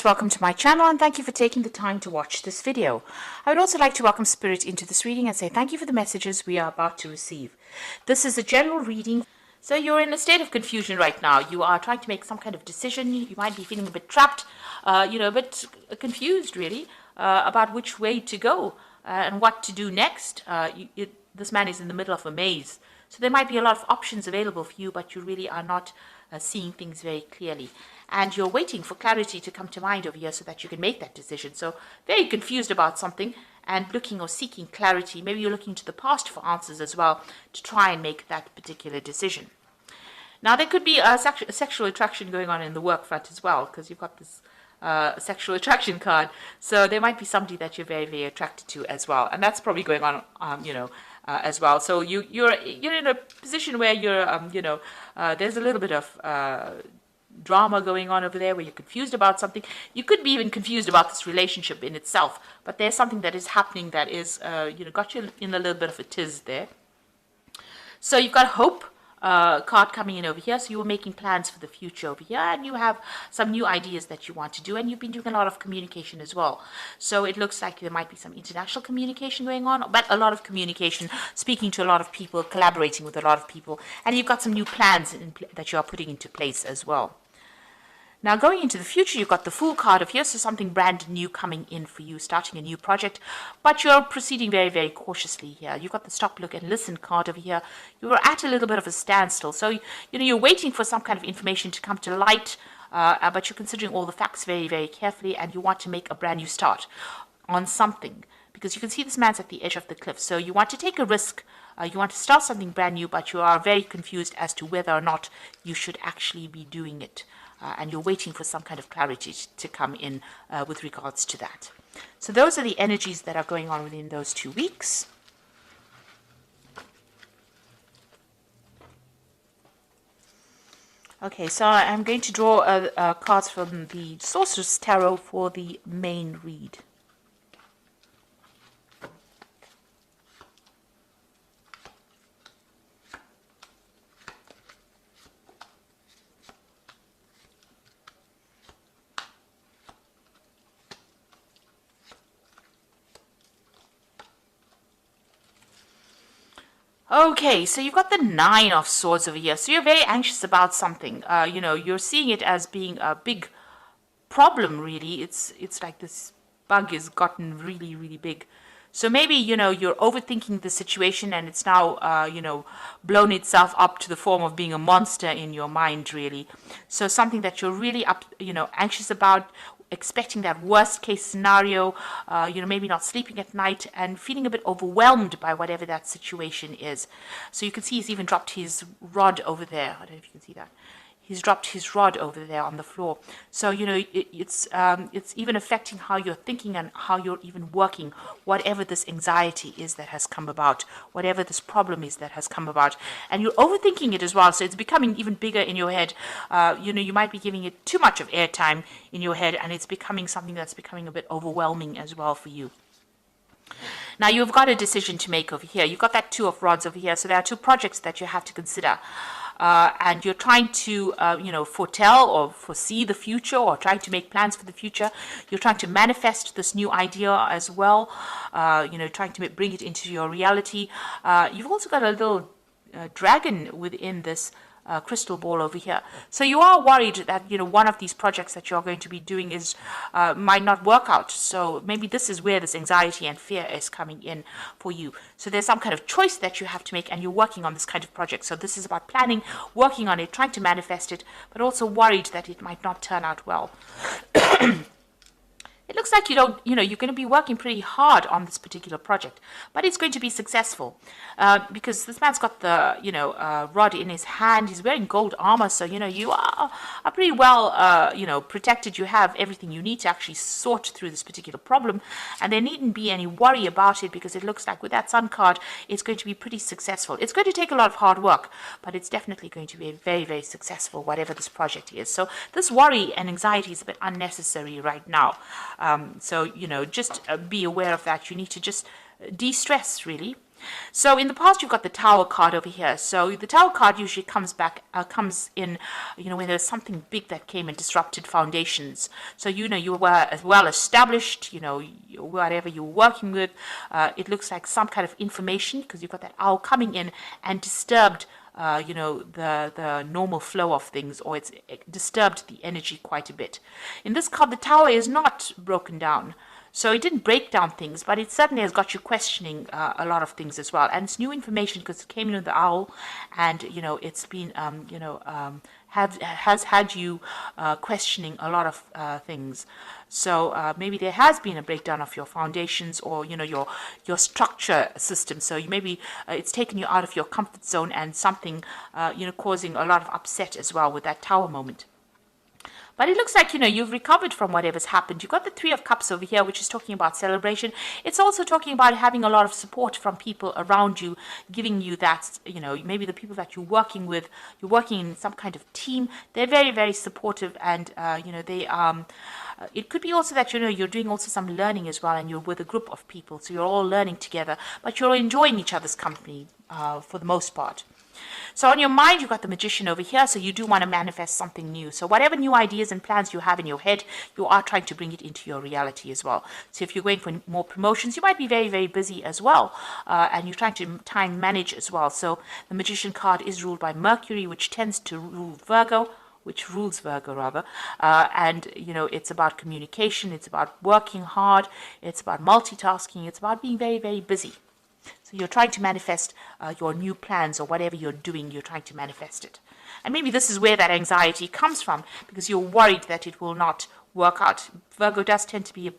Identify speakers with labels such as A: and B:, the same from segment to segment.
A: Welcome to my channel and thank you for taking the time to watch this video. I would also like to welcome Spirit into this reading and say thank you for the messages we are about to receive. This is a general reading. So you're in a state of confusion right now. You are trying to make some kind of decision. You might be feeling a bit trapped, a bit confused really about which way to go and what to do next. This man is in the middle of a maze. So there might be a lot of options available for you, but you really are not seeing things very clearly. And you're waiting for clarity to come to mind over here so that you can make that decision. So very confused about something and looking or seeking clarity. Maybe you're looking to the past for answers as well to try and make that particular decision. Now, there could be a sexual attraction going on in the work front as well, because you've got this sexual attraction card. So there might be somebody that you're very, very attracted to as well. And that's probably going on, as well. So you're in a position where you're, there's a little bit of drama going on over there where you're confused about something. You could be even confused about this relationship in itself, but there's something that is happening that is, got you in a little bit of a tiz there. So you've got hope card coming in over here. So you were making plans for the future over here, and you have some new ideas that you want to do, and you've been doing a lot of communication as well. So it looks like there might be some international communication going on, but a lot of communication, speaking to a lot of people, collaborating with a lot of people, and you've got some new plans that you are putting into place as well. Now, going into the future, you've got the Fool card of here, so something brand new coming in for you, starting a new project, but you're proceeding very, very cautiously here. You've got the Stop, Look, and Listen card over here. You're at a little bit of a standstill, so you're waiting for some kind of information to come to light, but you're considering all the facts very, very carefully, and you want to make a brand new start on something, because you can see this man's at the edge of the cliff, so you want to take a risk. You want to start something brand new, but you are very confused as to whether or not you should actually be doing it. And you're waiting for some kind of clarity to come in with regards to that. So those are the energies that are going on within those 2 weeks. Okay, so I'm going to draw cards from the Sorcerer's Tarot for the main read. Okay, so you've got the Nine of Swords over here. So you're very anxious about something. You're seeing it as being a big problem, really. It's like this bug has gotten really, really big. So maybe, you're overthinking the situation and it's now, blown itself up to the form of being a monster in your mind, really. So something that you're really anxious about, expecting that worst case scenario, maybe not sleeping at night and feeling a bit overwhelmed by whatever that situation is. So you can see he's even dropped his rod over there. I don't know if you can see that. He's dropped his rod over there on the floor. So, it's even affecting how you're thinking and how you're even working, whatever this anxiety is that has come about, whatever this problem is that has come about. And you're overthinking it as well, so it's becoming even bigger in your head. You might be giving it too much of airtime in your head, and it's becoming something that's becoming a bit overwhelming as well for you. Now, you've got a decision to make over here. You've got that Two of Rods over here, so there are two projects that you have to consider. And you're trying to, foretell or foresee the future, or trying to make plans for the future. You're trying to manifest this new idea as well, trying to bring it into your reality. You've also got a little dragon within this crystal ball over here. So you are worried that, one of these projects that you're going to be doing is might not work out. So maybe this is where this anxiety and fear is coming in for you. So there's some kind of choice that you have to make, and you're working on this kind of project. So this is about planning, working on it, trying to manifest it, but also worried that it might not turn out well. It looks like you're going to be working pretty hard on this particular project, but it's going to be successful because this man's got the, rod in his hand. He's wearing gold armor, so, you are pretty well, protected. You have everything you need to actually sort through this particular problem, and there needn't be any worry about it because it looks like with that Sun card, it's going to be pretty successful. It's going to take a lot of hard work, but it's definitely going to be very, very successful, whatever this project is. So this worry and anxiety is a bit unnecessary right now. So, just be aware of that. You need to just de-stress, really. So in the past, you've got the Tower card over here. So the Tower card usually comes in, when there's something big that came and disrupted foundations. So, you were well established, whatever you were working with, it looks like some kind of information, because you've got that owl coming in and disturbed the normal flow of things, or it disturbed the energy quite a bit. In this card, the Tower is not broken down. So it didn't break down things, but it certainly has got you questioning a lot of things as well. And it's new information because it came in with the owl, and it's been has had you questioning a lot of things. So maybe there has been a breakdown of your foundations, or your structure system. So maybe it's taken you out of your comfort zone, and something causing a lot of upset as well with that Tower moment. But it looks like, you've recovered from whatever's happened. You've got the Three of Cups over here, which is talking about celebration. It's also talking about having a lot of support from people around you, giving you that, maybe the people that you're working with, you're working in some kind of team. They're very, very supportive, and, it could be also that, you're doing also some learning as well, and you're with a group of people. So you're all learning together, but you're enjoying each other's company for the most part. So on your mind, you've got the Magician over here, so you do want to manifest something new. So whatever new ideas and plans you have in your head, you are trying to bring it into your reality as well. So if you're going for more promotions, you might be very, very busy as well, and you're trying to time manage as well. So the Magician card is ruled by Mercury, which tends to rule Virgo, which rules Virgo rather, and it's about communication, it's about working hard, it's about multitasking, it's about being very, very busy. So you're trying to manifest your new plans, or whatever you're doing, you're trying to manifest it. And maybe this is where that anxiety comes from, because you're worried that it will not work out. Virgo does tend to be a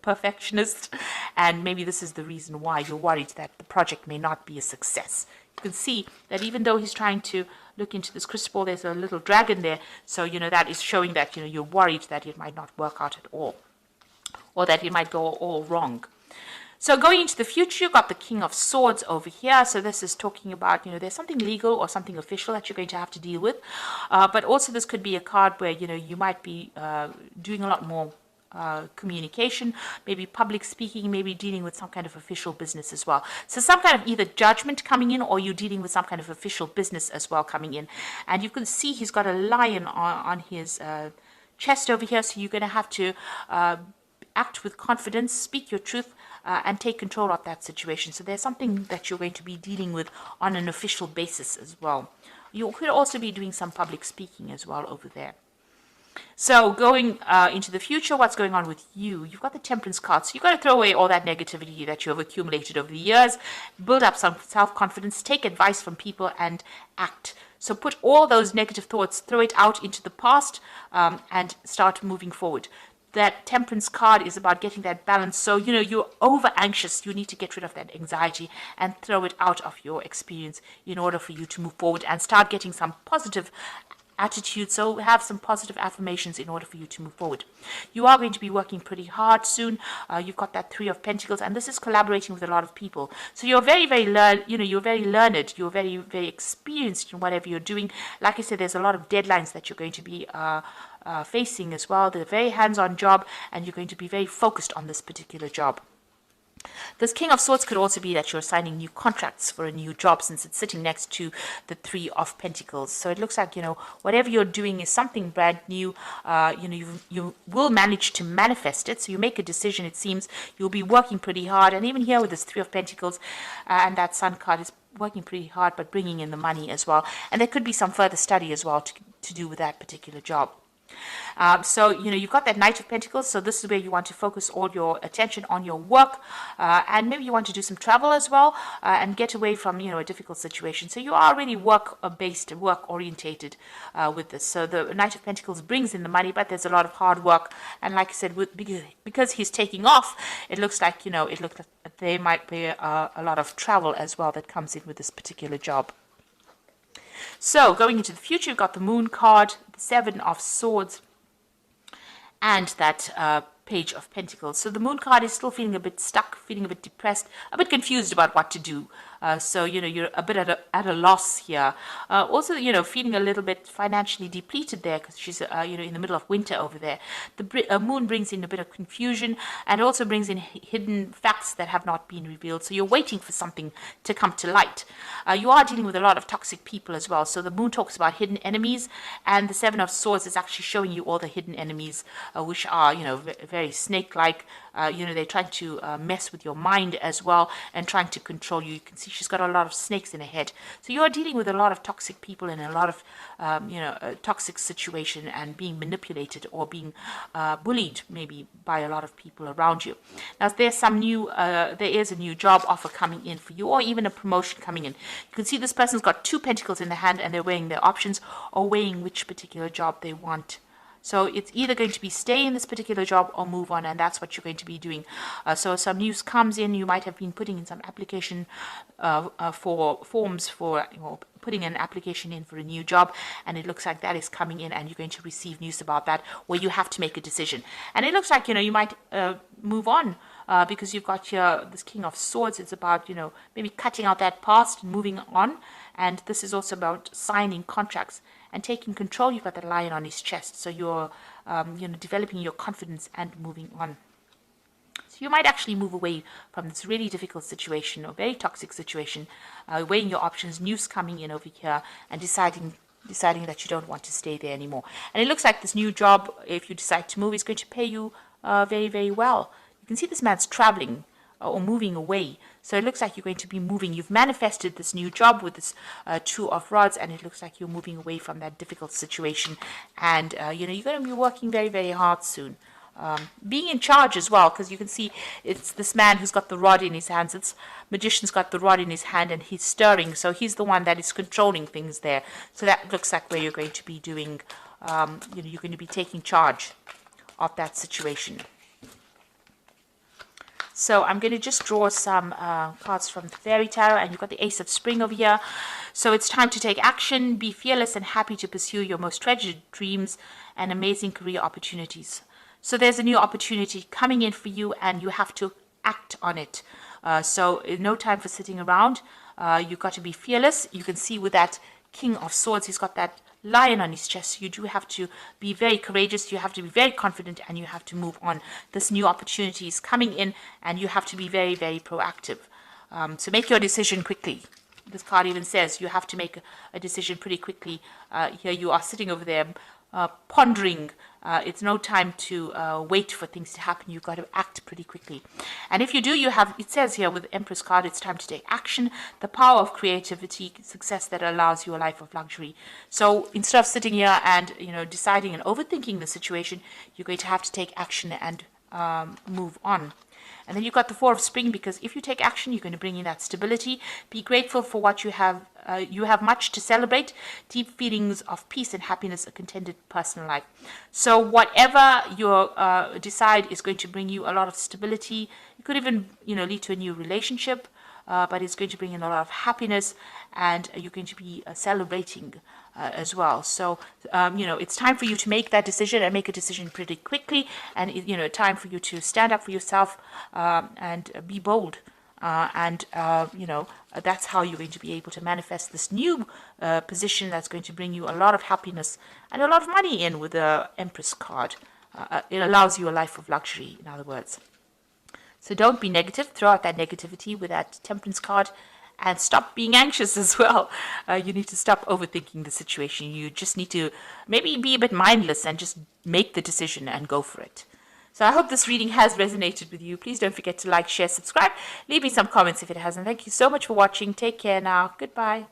A: perfectionist, and maybe this is the reason why you're worried that the project may not be a success. You can see that even though he's trying to look into this crystal ball, there's a little dragon there. So, that is showing that, you're worried that it might not work out at all, or that it might go all wrong. So going into the future, you've got the King of Swords over here. So this is talking about, there's something legal or something official that you're going to have to deal with. But also this could be a card where, you might be doing a lot more communication, maybe public speaking, maybe dealing with some kind of official business as well. So some kind of either judgment coming in, or you're dealing with some kind of official business as well coming in. And you can see he's got a lion on his chest over here. So you're going to have to act with confidence, speak your truth, and take control of that situation. So there's something that you're going to be dealing with on an official basis as well. You could also be doing some public speaking as well over there. So going into the future, what's going on with you? You've got the Temperance card. So you've got to throw away all that negativity that you have accumulated over the years, build up some self-confidence, take advice from people, and act. So put all those negative thoughts, throw it out into the past, and start moving forward. That Temperance card is about getting that balance. So, you're over anxious. You need to get rid of that anxiety and throw it out of your experience in order for you to move forward and start getting some positive attitude. So have some positive affirmations in order for you to move forward. You are going to be working pretty hard soon. You've got that Three of Pentacles, and this is collaborating with a lot of people. So you're very, very you're very learned. You're very, very experienced in whatever you're doing. Like I said, there's a lot of deadlines that you're going to be facing as well. They're a very hands-on job, and you're going to be very focused on this particular job. This King of Swords could also be that you're signing new contracts for a new job, since it's sitting next to the Three of Pentacles. So it looks like, whatever you're doing is something brand new. You will manage to manifest it. So you make a decision, it seems. You'll be working pretty hard. And even here with this Three of Pentacles and that Sun card is working pretty hard, but bringing in the money as well. And there could be some further study as well to do with that particular job. So, you've got that Knight of Pentacles. So this is where you want to focus all your attention on your work. And maybe you want to do some travel as well, and get away from, a difficult situation. So you are really work-based, work-orientated with this. So the Knight of Pentacles brings in the money, but there's a lot of hard work. And like I said, because he's taking off, it looks like, there might be a lot of travel as well that comes in with this particular job. So going into the future, you've got the Moon card, the Seven of Swords, and that Page of Pentacles. So the Moon card is still feeling a bit stuck, feeling a bit depressed, a bit confused about what to do. So, you're a bit at a loss here. Also, feeling a little bit financially depleted there because she's, in the middle of winter over there. The Moon brings in a bit of confusion and also brings in hidden facts that have not been revealed. So you're waiting for something to come to light. You are dealing with a lot of toxic people as well. So the Moon talks about hidden enemies, and the Seven of Swords is actually showing you all the hidden enemies, which are, very snake-like. They're trying to mess with your mind as well and trying to control you. You can see she's got a lot of snakes in her head. So you're dealing with a lot of toxic people in a lot of, a toxic situation and being manipulated or being bullied maybe by a lot of people around you. Now, there's there is a new job offer coming in for you, or even a promotion coming in. You can see this person's got 2 pentacles in the hand and they're weighing their options or weighing which particular job they want. So it's either going to be stay in this particular job or move on, and that's what you're going to be doing. So some news comes in. You might have been putting in some application for forms for putting an application in for a new job, and it looks like that is coming in, and you're going to receive news about that where you have to make a decision. And it looks like you might move on. Because you've got here this King of Swords. It's about, maybe cutting out that past and moving on. And this is also about signing contracts and taking control. You've got the lion on his chest. So you're, developing your confidence and moving on. So you might actually move away from this really difficult situation or very toxic situation, weighing your options, news coming in over here, and deciding that you don't want to stay there anymore. And it looks like this new job, if you decide to move, is going to pay you very, very well. You can see this man's traveling or moving away. So it looks like you're going to be moving. You've manifested this new job with this 2 of Rods, and it looks like you're moving away from that difficult situation. And, you're going to be working very, very hard soon. Being in charge as well, because you can see it's this man who's got the rod in his hands. It's Magician's got the rod in his hand and he's stirring. So he's the one that is controlling things there. So that looks like where you're going to be doing, you're going to be taking charge of that situation. So I'm going to just draw some cards from the Fairy Tarot, and you've got the Ace of Spring over here. So it's time to take action, be fearless and happy to pursue your most treasured dreams and amazing career opportunities. So there's a new opportunity coming in for you, and you have to act on it. So no time for sitting around. You've got to be fearless. You can see with that King of Swords, he's got that lion on his chest. You do have to be very courageous. You have to be very confident, and you have to move on. This new opportunity is coming in, and you have to be very, very proactive. So make your decision quickly. This card even says you have to make a decision pretty quickly. Here you are sitting over there pondering. It's no time to wait for things to happen. You've got to act pretty quickly. And if you do, it says here with the Empress card, it's time to take action. The power of creativity, success that allows you a life of luxury. So instead of sitting here and, deciding and overthinking the situation, you're going to have to take action and move on. And then you've got the Four of Spring, because if you take action, you're going to bring in that stability. Be grateful for what you have. You have much to celebrate. Deep feelings of peace and happiness, a contented personal life. So whatever you decide is going to bring you a lot of stability. It could even, lead to a new relationship. But it's going to bring in a lot of happiness, and you're going to be celebrating as well. So, it's time for you to make that decision, and make a decision pretty quickly, and, time for you to stand up for yourself and be bold. That's how you're going to be able to manifest this new position that's going to bring you a lot of happiness and a lot of money in with the Empress card. It allows you a life of luxury, in other words. So don't be negative. Throw out that negativity with that Temperance card, and stop being anxious as well. You need to stop overthinking the situation. You just need to maybe be a bit mindless and just make the decision and go for it. So I hope this reading has resonated with you. Please don't forget to like, share, subscribe. Leave me some comments if it hasn't. Thank you so much for watching. Take care now. Goodbye.